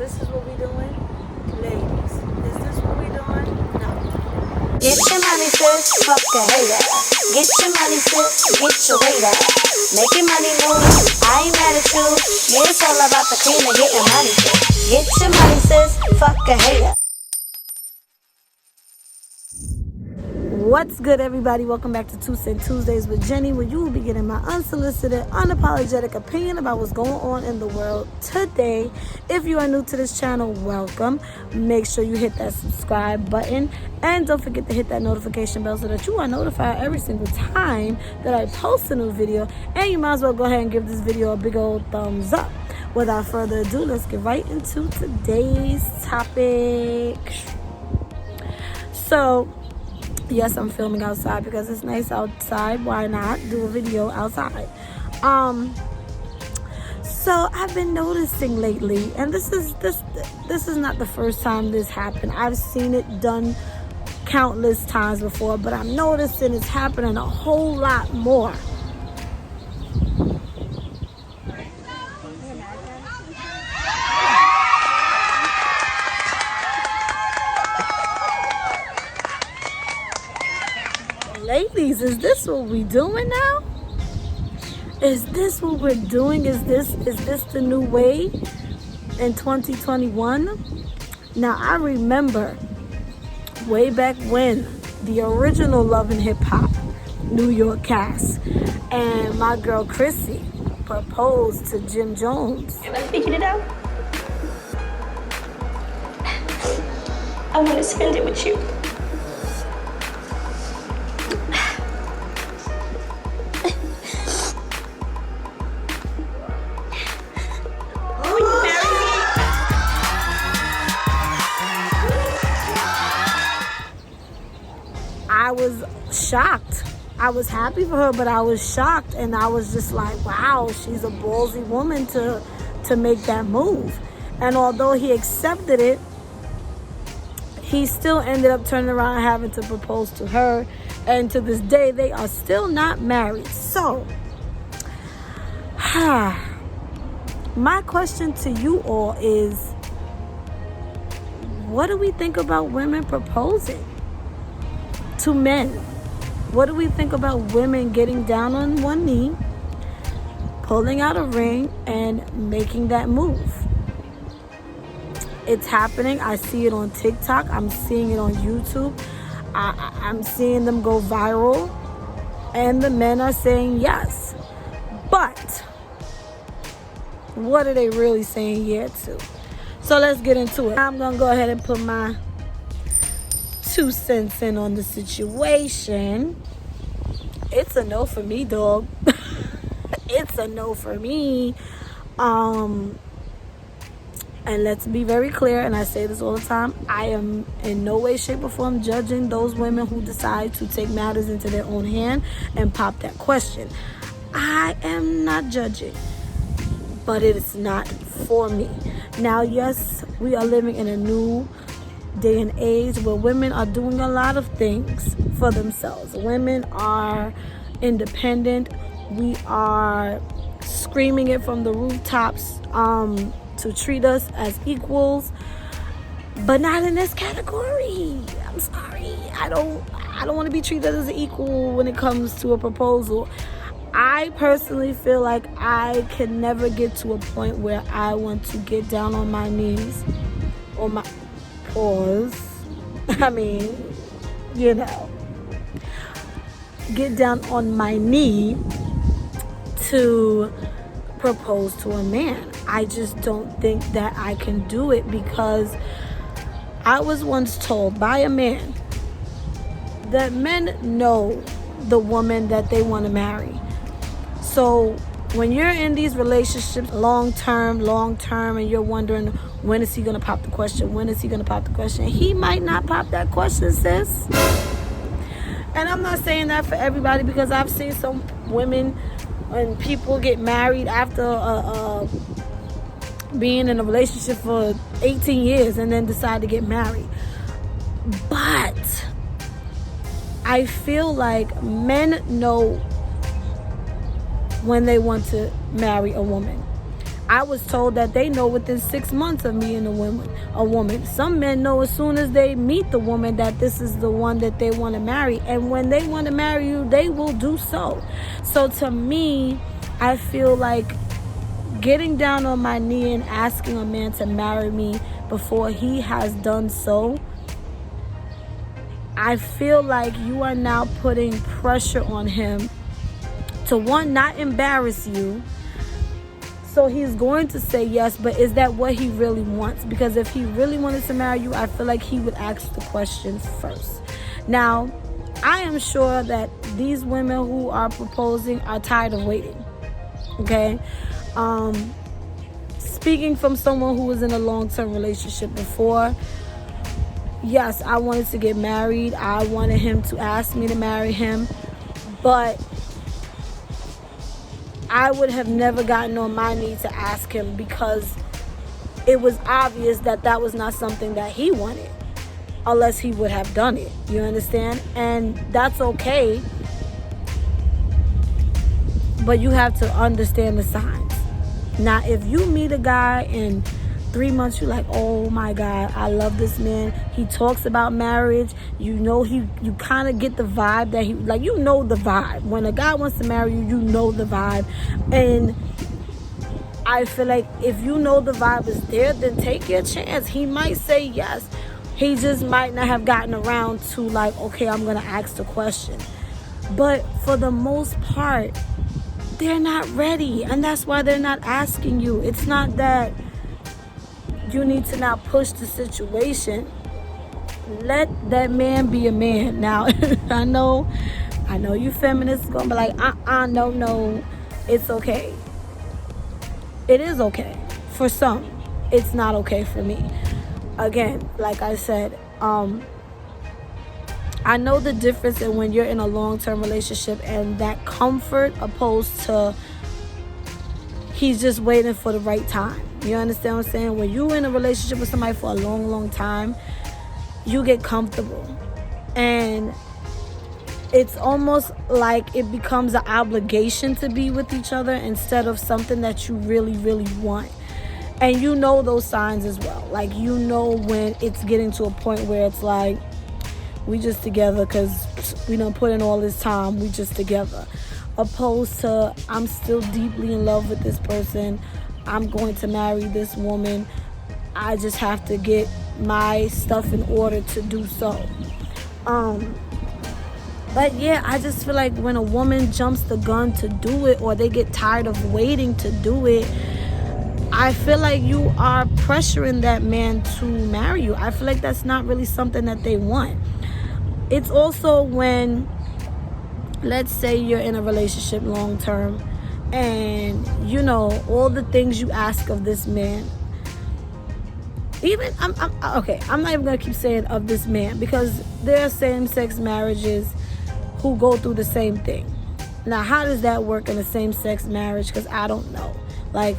this is what we doing? Ladies, is this what we doing? No. Get your money, sis, fuck a hater. Get your money, sis, get your weight up. Make your money move, I ain't mad at you. Yeah, it's all about the cream and getting money, sis. Get your money, sis, fuck a hater. What's good, everybody? Welcome back to 2 Cent Tuesdays with Jenny, where you will be getting my unsolicited, unapologetic opinion about what's going on in the world today. If you are new to this channel, welcome. Make sure you hit that subscribe button, and don't forget to hit that notification bell so that you are notified every single time that I post a new video. And you might as well go ahead and give this video a big old thumbs up. Without further ado, let's get right into today's topic. So, yes, I'm filming outside because it's nice outside. Why not do a video outside? So I've been noticing lately, and this is not the first time this happened. I've seen it done countless times before, but I'm noticing it's happening a whole lot more. Ladies, is this what we doing now? Is this what we're doing? Is this the new way in 2021? Now, I remember way back when the original Love and Hip Hop New York cast and my girl Chrissy proposed to Jim Jones. Am I figured it out? I want to spend it with you. I was shocked. I was happy for her, but I was shocked, and I was just like, wow, she's a ballsy woman to make that move. And although he accepted it, he still ended up turning around and having to propose to her, and to this day they are still not married. So my question to you all is, what do we think about women proposing to men? What do we think about women getting down on one knee, pulling out a ring, and making that move? It's happening. I see it on TikTok. I'm seeing it on YouTube. I'm seeing them go viral, and the men are saying yes. But what are they really saying yes to? So let's get into it. I'm gonna go ahead and put my 2 cents in on the situation. It's a no for me, dog. It's a no for me. And let's be very clear, and I say this all the time, I am in no way, shape, or form judging those women who decide to take matters into their own hand and pop that question. I am not judging, but it is not for me. Now, yes, we are living in a new day and age where women are doing a lot of things for themselves. Women are independent. We are screaming it from the rooftops to treat us as equals, but not in this category. I'm sorry. I don't want to be treated as an equal when it comes to a proposal. I personally feel like I can never get to a point where I want to get down on my knees or my paws. I mean, get down on my knee to propose to a man. I just don't think that I can do it, because I was once told by a man that men know the woman that they want to marry. So when you're in these relationships long term, and you're wondering, when is he going to pop the question? He might not pop that question, sis. And I'm not saying that for everybody, because I've seen some women and people get married after being in a relationship for 18 years and then decide to get married. But I feel like men know when they want to marry a woman. I was told that they know within 6 months of meeting a woman. Some men know as soon as they meet the woman that this is the one that they want to marry. And when they want to marry you, they will do so. So to me, I feel like getting down on my knee and asking a man to marry me before he has done so, I feel like you are now putting pressure on him to, one, not embarrass you. So he's going to say yes, but is that what he really wants? Because if he really wanted to marry you, I feel like he would ask the question first. Now, I am sure that these women who are proposing are tired of waiting. Okay? Speaking from someone who was in a long-term relationship before, yes, I wanted to get married. I wanted him to ask me to marry him, but I would have never gotten on my knee to ask him because it was obvious that that was not something that he wanted unless he would have done it. You understand? And that's okay. But you have to understand the signs. Now, if you meet a guy in 3 months, you're like, oh my God, I love this man. He talks about marriage. You know, you kind of get the vibe that he, like, you know the vibe. When a guy wants to marry you, you know the vibe. And I feel like if you know the vibe is there, then take your chance. He might say yes. He just might not have gotten around to like, okay, I'm going to ask the question. But for the most part, they're not ready. And that's why they're not asking you. It's not that you need to now push the situation. Let that man be a man. Now, I know you feminists gonna be like, no, it's okay. It is okay for some. It's not okay for me. Again, like I said, I know the difference in when you're in a long-term relationship and that comfort opposed to he's just waiting for the right time. You understand what I'm saying? When you're in a relationship with somebody for a long, long time, you get comfortable. And it's almost like it becomes an obligation to be with each other instead of something that you really, really want. And you know those signs as well. Like, you know when it's getting to a point where it's like, we just together because we done put in all this time. We just together. Opposed to, I'm still deeply in love with this person. I'm going to marry this woman. I just have to get my stuff in order to do so. But yeah, I just feel like when a woman jumps the gun to do it, or they get tired of waiting to do it, I feel like you are pressuring that man to marry you. I feel like that's not really something that they want. It's also when, let's say you're in a relationship long term, and you know all the things you ask of this man. Even I'm not even gonna keep saying of this man, because there are same-sex marriages who go through the same thing. Now, how does that work in a same-sex marriage? Because I don't know. Like,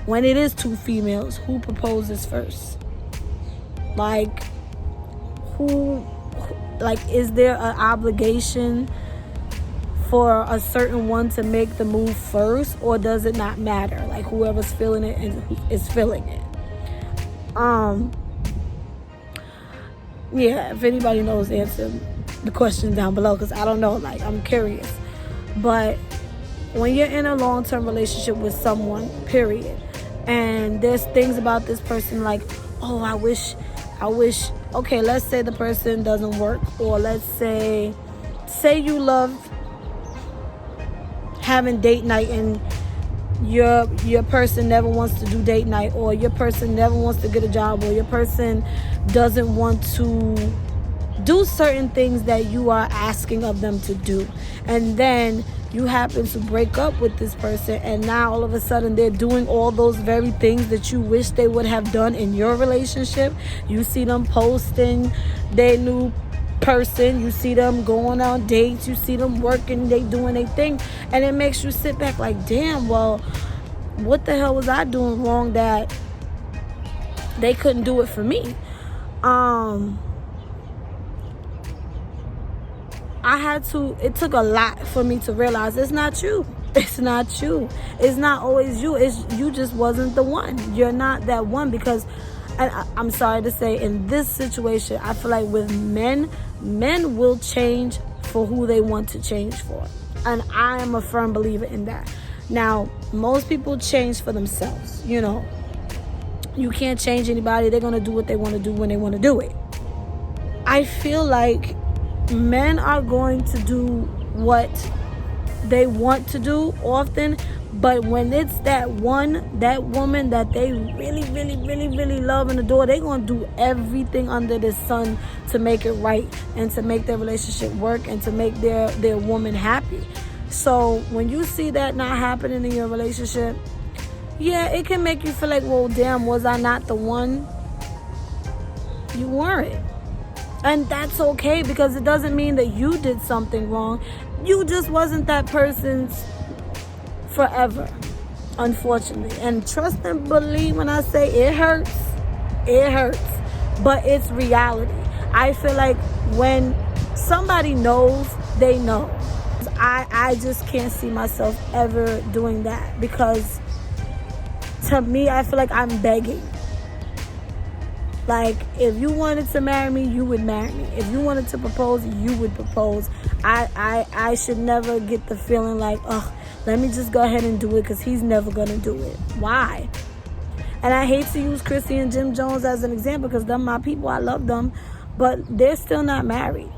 when it is two females, who proposes first? Like, is there an obligation for a certain one to make the move first, or does it not matter? Like, whoever's feeling it is feeling it. Yeah, if anybody knows, answer the question down below, because I don't know. Like, I'm curious. But when you're in a long-term relationship with someone, period, and there's things about this person like, oh, I wish, okay, let's say the person doesn't work, or let's say you love having date night and your person never wants to do date night, or your person never wants to get a job, or your person doesn't want to do certain things that you are asking of them to do, and then you happen to break up with this person, and now all of a sudden they're doing all those very things that you wish they would have done in your relationship. You see them posting their new person, you see them going on dates, you see them working, they doing their thing, and it makes you sit back like, damn, well, what the hell was I doing wrong that they couldn't do it for me? It took a lot for me to realize it's not you. It's not you. It's not always you. It's you just wasn't the one. You're not that one because, and I'm sorry to say, in this situation, I feel like with men will change for who they want to change for. And I am a firm believer in that. Now, most people change for themselves. You know, you can't change anybody. They're going to do what they want to do when they want to do it. I feel like men are going to do what they want to do often, but when it's that woman that they really love and adore, they're going to do everything under the sun to make it right and to make their relationship work and to make their woman happy. So when you see that not happening in your relationship, yeah, it can make you feel like, well, damn, was I not the one? You weren't. And that's okay, because it doesn't mean that you did something wrong. You just wasn't that person's forever, unfortunately. And trust and believe when I say it hurts. It hurts. But it's reality. I feel like when somebody knows, they know. I just can't see myself ever doing that, because to me, I feel like I'm begging. Like, if you wanted to marry me, you would marry me. If you wanted to propose, you would propose. I should never get the feeling like, oh, let me just go ahead and do it because he's never going to do it. Why? And I hate to use Chrissy and Jim Jones as an example because they're my people. I love them. But they're still not married.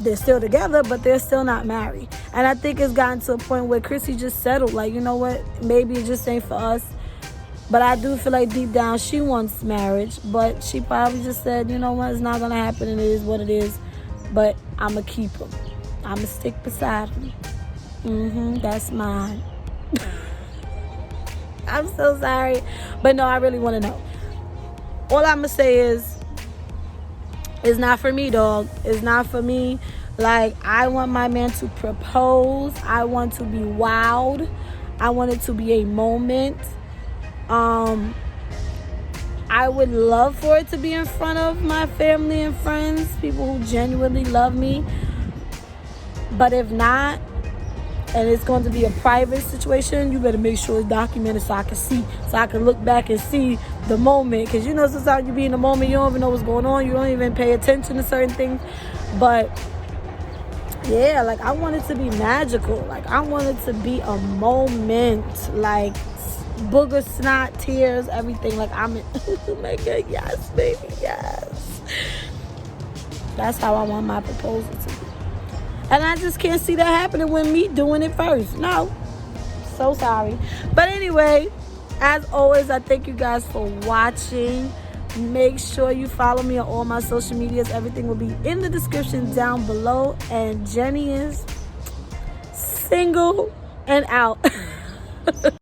They're still together, but they're still not married. And I think it's gotten to a point where Chrissy just settled. Like, you know what? Maybe it just ain't for us. But I do feel like deep down she wants marriage. But she probably just said, you know what, it's not going to happen and it is what it is. But I'm going to keep him. I'm going to stick beside him. That's mine. I'm so sorry. But no, I really want to know. All I'm going to say is, it's not for me, dog. It's not for me. Like, I want my man to propose. I want to be wowed. I want it to be a moment. I would love for it to be in front of my family and friends, people who genuinely love me. But if not, and it's going to be a private situation, you better make sure it's documented so I can see, so I can look back and see the moment. Because you know, sometimes you be in the moment, you don't even know what's going on, you don't even pay attention to certain things. But yeah, like, I want it to be magical. Like, I want it to be a moment. Like, booger, snot, tears, everything. Like, I'm in, oh my God, yes, baby, yes. That's how I want my proposal to be. And I just can't see that happening with me doing it first. No. So sorry. But anyway, as always, I thank you guys for watching. Make sure you follow me on all my social medias. Everything will be in the description down below. And Jenny is single and out.